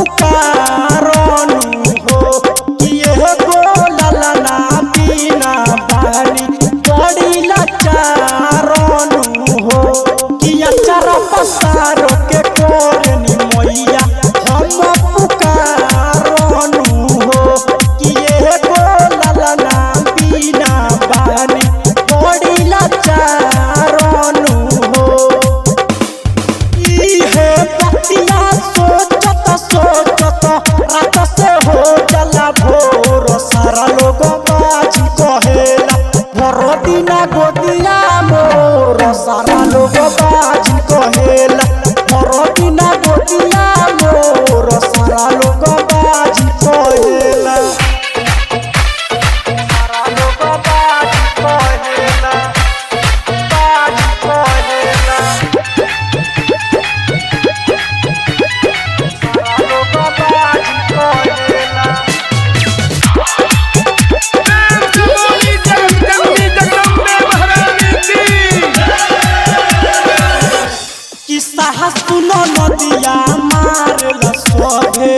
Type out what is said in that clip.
पुकारनु हो कि एगो ललना बिना बानी बड़ी लाचारनु हो कि अचारा पसारो के कोरनी मैया हम पुकारनु हो कि एगो ललना बिना बानी बड़ी लाचारनु हो। इहे बतिया सोचत सोचत रात से हो जाला भोर सारा लोग बाजी कहेला भर दिना गोदिया मोर सारा लोग बाजी कहेला भर दिना गोदिया मोर सारा लोग बाजी कहेला सारा लोग बाजी कहेला बाजी कहेला सारा लोग बाजी कहेला। कि साहस सुनो नदिया मारल सभे